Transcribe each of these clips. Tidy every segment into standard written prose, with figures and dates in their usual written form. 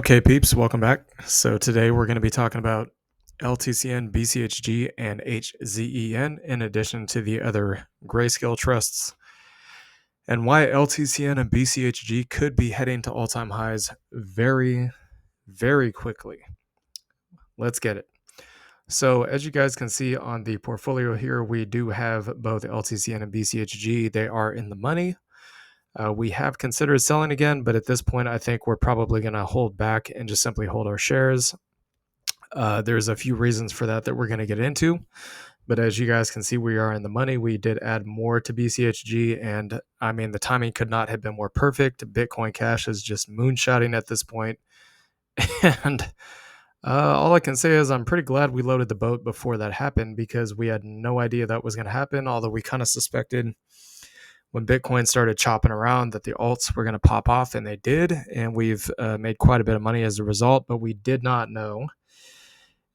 Okay, peeps, welcome back. So today we're going to be talking about LTCN BCHG and HZEN in addition to the other grayscale trusts and why LTCN and BCHG could be heading to all-time highs very, very quickly. Let's get it. So as you guys can see on the portfolio here, we do have both LTCN and BCHG. They are in the money. We have considered selling again, but at this point, I think we're probably going to hold back and just simply hold our shares. There's a few reasons for that we're going to get into. But as you guys can see, we are in the money. We did add more to BCHG, and I mean, the timing could not have been more perfect. Bitcoin Cash is just moonshotting at this point. And all I can say is I'm pretty glad we loaded the boat before that happened because we had no idea that was going to happen, although we kind of suspected when Bitcoin started chopping around that the alts were going to pop off, and they did. And we've made quite a bit of money as a result, but we did not know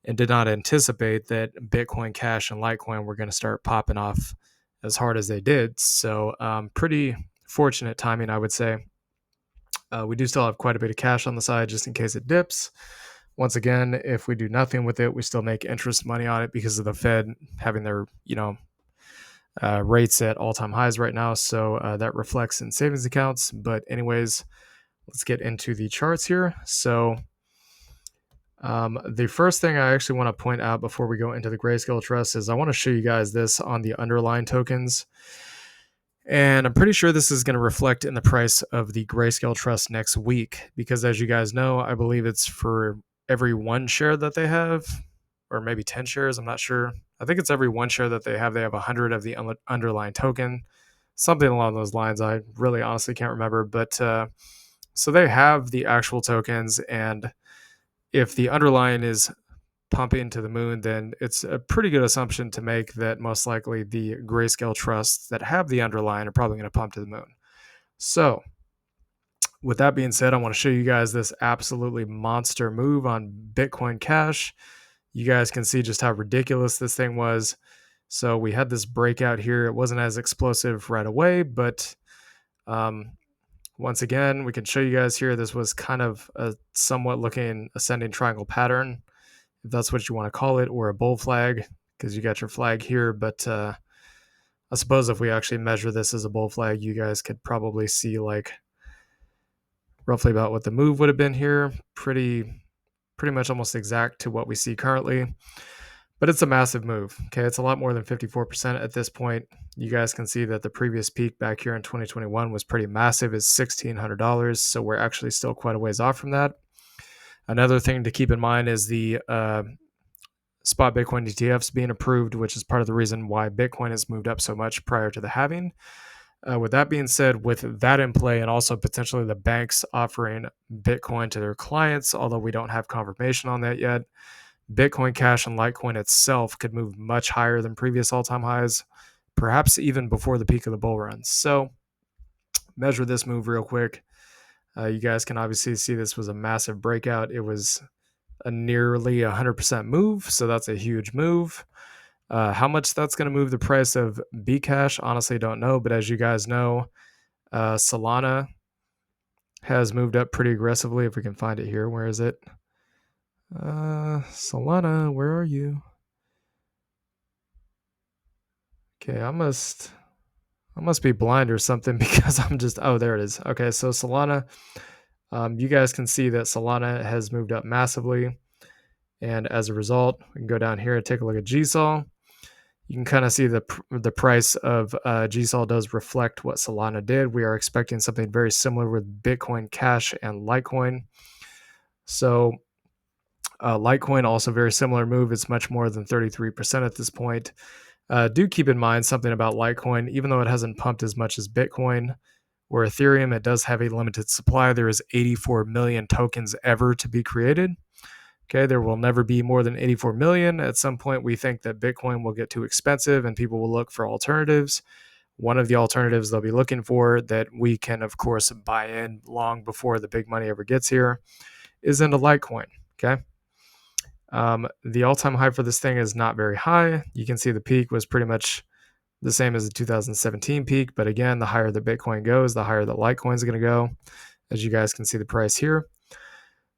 and did not anticipate that Bitcoin Cash and Litecoin were going to start popping off as hard as they did. So pretty fortunate timing, I would say. We do still have quite a bit of cash on the side just in case it dips. Once again, if we do nothing with it, we still make interest money on it because of the Fed having their, rates at all-time highs right now. So that reflects in savings accounts. But anyways, let's get into the charts here. So the first thing I actually want to point out before we go into the Grayscale Trust is I want to show you guys this on the underlying tokens. And I'm pretty sure this is going to reflect in the price of the Grayscale Trust next week because as you guys know, I believe it's for every one share that they have, or maybe 10 shares, I'm not sure. I think it's every one share that they have 100 of the underlying token, something along those lines. I really honestly can't remember, but so they have the actual tokens, and if the underlying is pumping to the moon, then it's a pretty good assumption to make that most likely the Grayscale trusts that have the underlying are probably going to pump to the moon. So with that being said, I want to show you guys this absolutely monster move on Bitcoin Cash. You guys can see just how ridiculous this thing was. So we had this breakout here. It wasn't as explosive right away, but once again, we can show you guys here, this was kind of a somewhat looking ascending triangle pattern, if that's what you want to call it, or a bull flag, because you got your flag here. But I suppose if we actually measure this as a bull flag, you guys could probably see like roughly about what the move would have been here. Pretty much almost exact to what we see currently. But it's a massive move. Okay, it's a lot more than 54% at this point. You guys can see that the previous peak back here in 2021 was pretty massive. It's $1,600. So we're actually still quite a ways off from that. Another thing to keep in mind is the spot Bitcoin ETFs being approved, which is part of the reason why Bitcoin has moved up so much prior to the halving. With that being said, with that in play and also potentially the banks offering Bitcoin to their clients, although we don't have confirmation on that yet, Bitcoin Cash and Litecoin itself could move much higher than previous all-time highs, perhaps even before the peak of the bull run. So measure this move real quick. You guys can obviously see this was a massive breakout. It was a nearly 100% move, so that's a huge move. How much that's going to move the price of Bcash, honestly don't know, but as you guys know, Solana has moved up pretty aggressively. If we can find it here, where is it? Solana, where are you? Okay, I must be blind or something because I'm just, oh, there it is. Okay, so Solana, you guys can see that Solana has moved up massively. And as a result, we can go down here and take a look at GSOL. You can kind of see the price of GSOL does reflect what Solana did. We are expecting something very similar with Bitcoin Cash and Litecoin. So Litecoin, also very similar move. It's much more than 33% at this point. Do keep in mind something about Litecoin, even though it hasn't pumped as much as Bitcoin or Ethereum, it does have a limited supply. There is 84 million tokens ever to be created. Okay, there will never be more than 84 million. At some point, we think that Bitcoin will get too expensive and people will look for alternatives. One of the alternatives they'll be looking for that we can, of course, buy in long before the big money ever gets here is into Litecoin. Okay. The all-time high for this thing is not very high. You can see the peak was pretty much the same as the 2017 peak. But again, the higher the Bitcoin goes, the higher the Litecoin is going to go. As you guys can see the price here.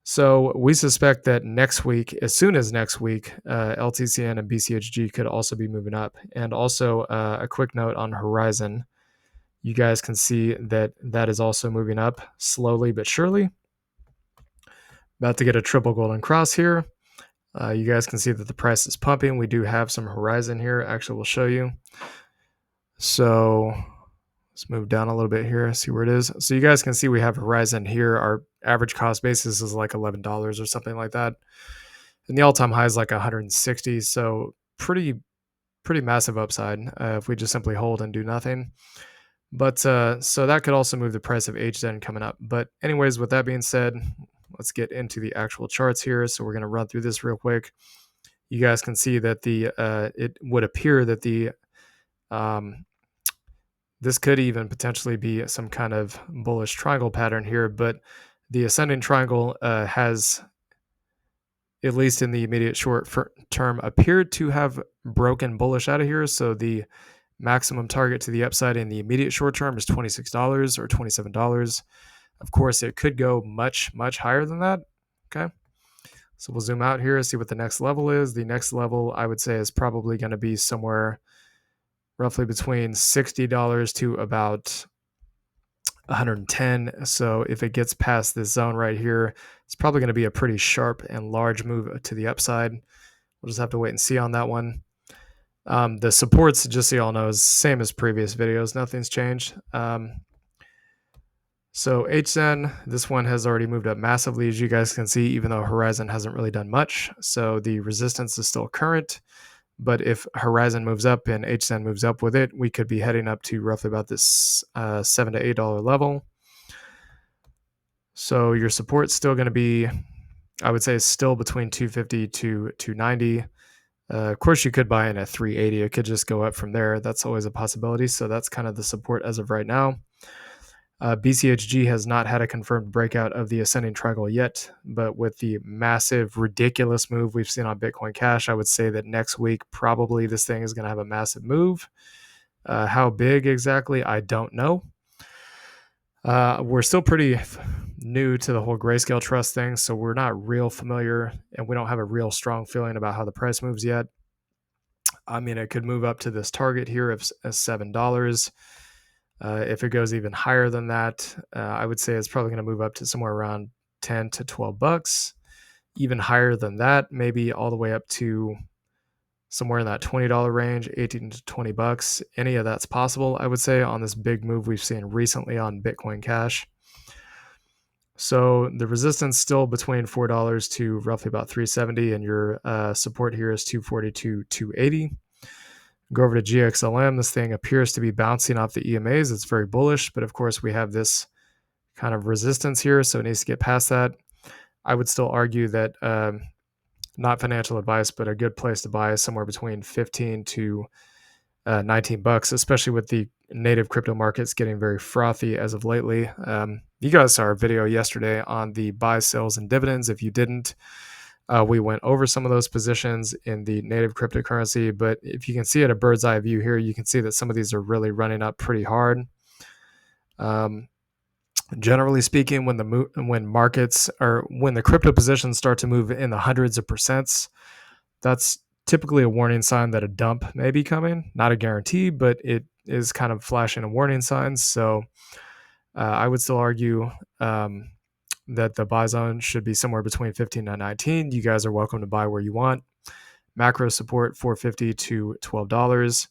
So we suspect that next week, as soon as next week, LTCN and BCHG could also be moving up. And also a quick note on Horizon. You guys can see that that is also moving up slowly but surely. About to get a triple golden cross here. You guys can see that the price is pumping. We do have some Horizon here. Actually, we'll show you. So let's move down a little bit here, see where it is. So you guys can see we have Horizon here. Our average cost basis is like $11 or something like that. And the all-time high is like 160. So pretty massive upside if we just simply hold and do nothing. But so that could also move the price of HZEN coming up. But anyways, with that being said, let's get into the actual charts here. So we're going to run through this real quick. You guys can see that the it would appear that the this could even potentially be some kind of bullish triangle pattern here, but the ascending triangle has, at least in the immediate short term, appeared to have broken bullish out of here. So the maximum target to the upside in the immediate short term is $26 or $27. Of course, it could go much higher than that. Okay. So we'll zoom out here, see what the next level is. The next level, I would say, is probably going to be somewhere roughly between $60 to about 110. So if it gets past this zone right here, it's probably going to be a pretty sharp and large move to the upside. We'll just have to wait and see on that one. The supports, just so y'all know, is same as previous videos. Nothing's changed. So HZEN, this one has already moved up massively, as you guys can see, even though Horizon hasn't really done much. So the resistance is still current. But if Horizon moves up and HZEN moves up with it, we could be heading up to roughly about this $7 to $8 level. So your support's still going to be, I would say, still between 250 to 290. Of course, you could buy in at 380. It could just go up from there. That's always a possibility. So that's kind of the support as of right now. BCHG has not had a confirmed breakout of the ascending triangle yet, but with the massive, ridiculous move we've seen on Bitcoin Cash, I would say that next week probably this thing is going to have a massive move. How big exactly, I don't know. We're still pretty new to the whole Grayscale Trust thing, so we're not real familiar, and we don't have a real strong feeling about how the price moves yet. I mean, it could move up to this target here of $7. If it goes even higher than that, I would say it's probably going to move up to somewhere around 10 to 12 bucks. Even higher than that, maybe all the way up to somewhere in that $20 range, 18 to 20 bucks. Any of that's possible, I would say, on this big move we've seen recently on Bitcoin Cash. So the resistance still between $4 to roughly about $3.70, and your support here is $2.40 to $2.80. Go over to GXLM. This thing appears to be bouncing off the EMAs. It's very bullish, but of course we have this kind of resistance here, so it needs to get past that. I would still argue that, not financial advice, but a good place to buy is somewhere between 15 to 19 bucks, especially with the native crypto markets getting very frothy as of lately. You guys saw our video yesterday on the buy, sells, and dividends. If you didn't, we went over some of those positions in the native cryptocurrency, but if you can see at a bird's eye view here, you can see that some of these are really running up pretty hard. Generally speaking, when the crypto positions start to move in the hundreds of percents, that's typically a warning sign that a dump may be coming. Not a guarantee, but it is kind of flashing a warning sign. So I would still argue that the buy zone should be somewhere between 15 and 19. You guys are welcome to buy where you want. Macro support $4.50 to $12.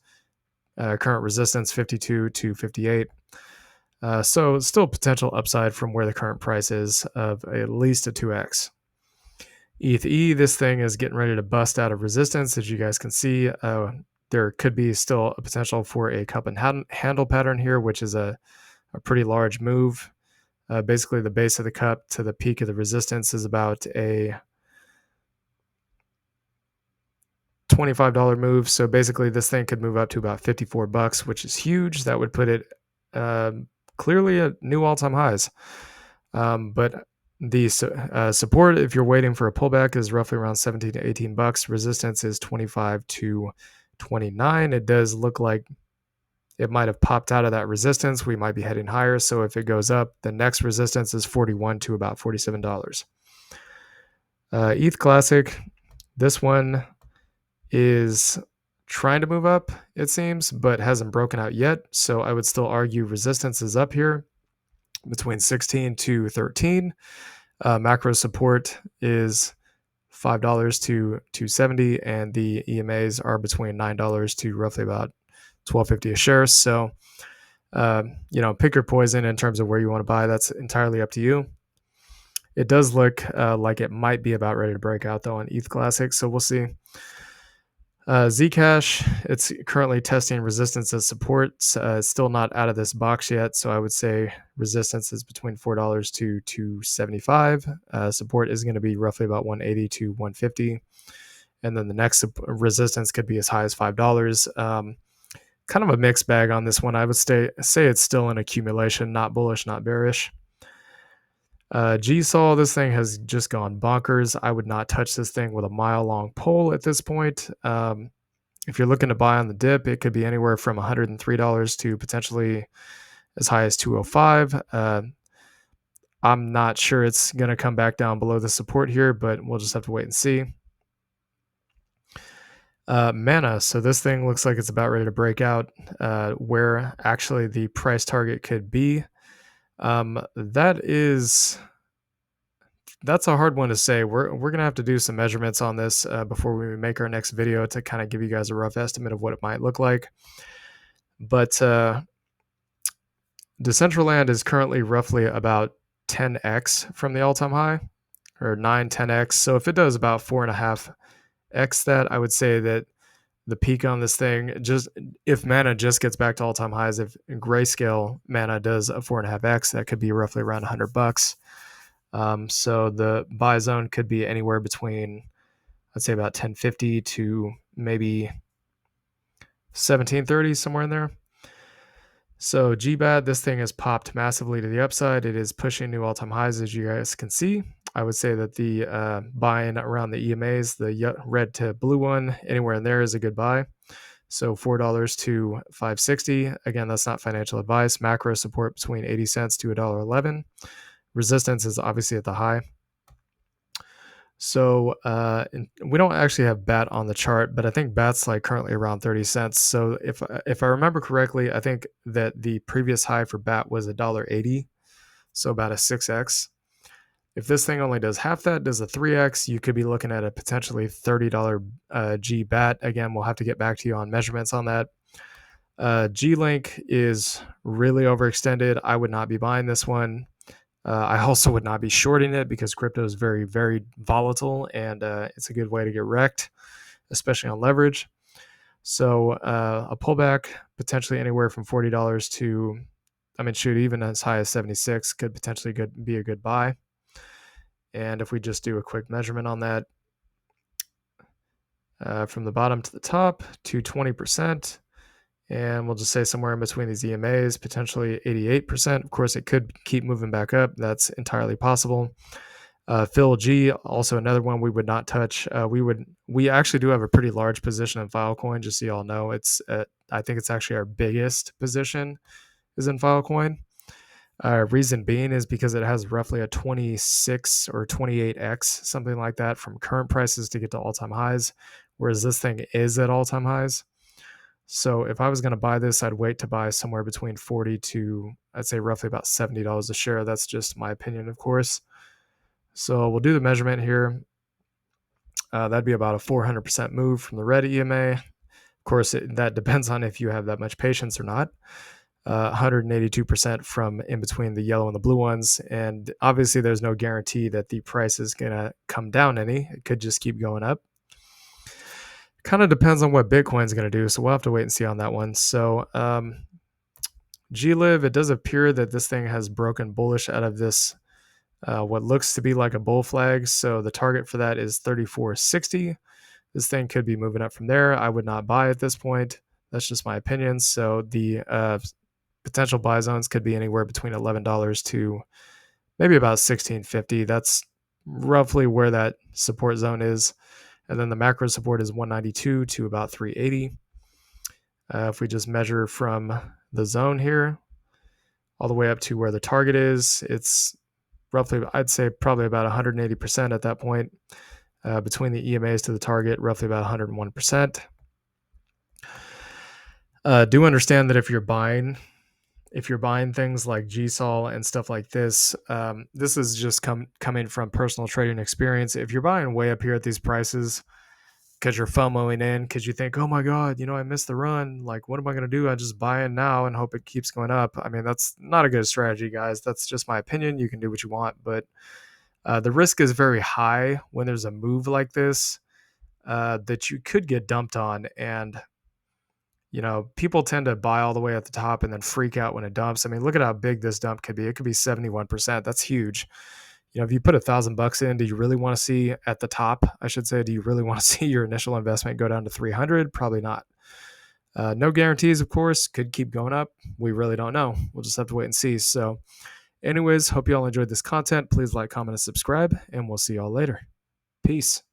Current resistance 52 to 58. So still potential upside from where the current price is of at least a 2x. ETH, this thing is getting ready to bust out of resistance. As you guys can see, there could be still a potential for a cup and handle pattern here, which is a pretty large move. Basically, the base of the cup to the peak of the resistance is about a $25 move. So basically, this thing could move up to about 54 bucks, which is huge. That would put it clearly at new all-time highs. But the support, if you're waiting for a pullback, is roughly around 17 to 18 bucks. Resistance is 25 to 29. It does look like it might have popped out of that resistance. We might be heading higher. So if it goes up, the next resistance is 41 to about $47. ETH Classic, this one is trying to move up, it seems, but hasn't broken out yet. So I would still argue resistance is up here between 16 to 13. Macro support is $5 to $2.70, and the EMAs are between $9 to roughly about $12.50 a share. So, pick your poison in terms of where you want to buy. That's entirely up to you. It does look like it might be about ready to break out though on ETH Classic, so we'll see. Zcash, it's currently testing resistance as support. It's still not out of this box yet, so I would say resistance is between $4 to $2.75. Support is going to be roughly about $1.80 to $1.50, and then the next resistance could be as high as $5. Kind of a mixed bag on this one. I would say it's still an accumulation, not bullish, not bearish. GSOL, this thing has just gone bonkers. I would not touch this thing with a mile-long pole at this point. If you're looking to buy on the dip, it could be anywhere from $103 to potentially as high as $205. I'm not sure it's going to come back down below the support here, but we'll just have to wait and see. Mana, so this thing looks like it's about ready to break out where actually the price target could be. That's a hard one to say. We're gonna have to do some measurements on this before we make our next video to kind of give you guys a rough estimate of what it might look like. But Decentraland is currently roughly about 10x from the all-time high, or 10x. So if it does about 4.5x that, I would say that the peak on this thing, just if Mana just gets back to all-time highs, if Grayscale Mana does a 4.5x, that could be roughly around $100. So the buy zone could be anywhere between, I'd say, about 1050 to maybe 1730, somewhere in there. So GBAT, this thing has popped massively to the upside. It is pushing new all-time highs, as you guys can see. I would say that the buying around the EMAs, the red to blue one, anywhere in there is a good buy. So $4 to $5.60. Again, that's not financial advice. Macro support between 80 cents to $1.11. Resistance is obviously at the high. So we don't actually have BAT on the chart, but I think BAT's like currently around 30 cents. So if I remember correctly, I think that the previous high for BAT was $1.80, so about a 6x. If this thing only does half that, does a 3x, you could be looking at a potentially $30 G BAT. Again, we'll have to get back to you on measurements on that. G-Link is really overextended. I would not be buying this one. I also would not be shorting it because crypto is very, very volatile, and it's a good way to get wrecked, especially on leverage. So a pullback potentially anywhere from $40 to, even as high as 76 could potentially be a good buy. And if we just do a quick measurement on that, from the bottom to the top to 20%, and we'll just say somewhere in between these EMAs, potentially 88%. Of course, it could keep moving back up. That's entirely possible. Phil G, also another one we would not touch. We actually do have a pretty large position in Filecoin, just so y'all know. I think it's actually our biggest position is in Filecoin. Reason being is because it has roughly a 26 or 28x, something like that, from current prices to get to all-time highs, whereas this thing is at all-time highs. So if I was going to buy this, I'd wait to buy somewhere between 40 to, I'd say, roughly about $70 a share. That's just my opinion, of course. So we'll do the measurement here. That'd be about a 400% move from the red EMA. Of course, that depends on if you have that much patience or not. 182% from in between the yellow and the blue ones. And obviously, there's no guarantee that the price is going to come down any. It could just keep going up. Kind of depends on what Bitcoin's going to do, so we'll have to wait and see on that one. So GLIV, it does appear that this thing has broken bullish out of this what looks to be like a bull flag. So the target for that is 34.60. This thing could be moving up from there. I would not buy at this point. That's just my opinion. So the potential buy zones could be anywhere between $11 to maybe about $16.50. That's roughly where that support zone is. And then the macro support is 192 to about 380. If we just measure from the zone here all the way up to where the target is, it's roughly, I'd say probably about 180% at that point. Between the EMAs to the target, roughly about 101%. Do understand that if you're buying things like GSOL and stuff like this, this is just coming from personal trading experience. If you're buying way up here at these prices because you're FOMOing in, because you think, oh my God, I missed the run. Like, what am I going to do? I just buy in now and hope it keeps going up. I mean, that's not a good strategy, guys. That's just my opinion. You can do what you want, but the risk is very high when there's a move like this that you could get dumped on. And people tend to buy all the way at the top and then freak out when it dumps. I mean, look at how big this dump could be. It could be 71%. That's huge. If you put $1,000 in, do you really want to see at the top? I should say, do you really want to see your initial investment go down to 300? Probably not. No guarantees, of course. Could keep going up. We really don't know. We'll just have to wait and see. So, anyways, hope you all enjoyed this content. Please like, comment, and subscribe, and we'll see y'all later. Peace.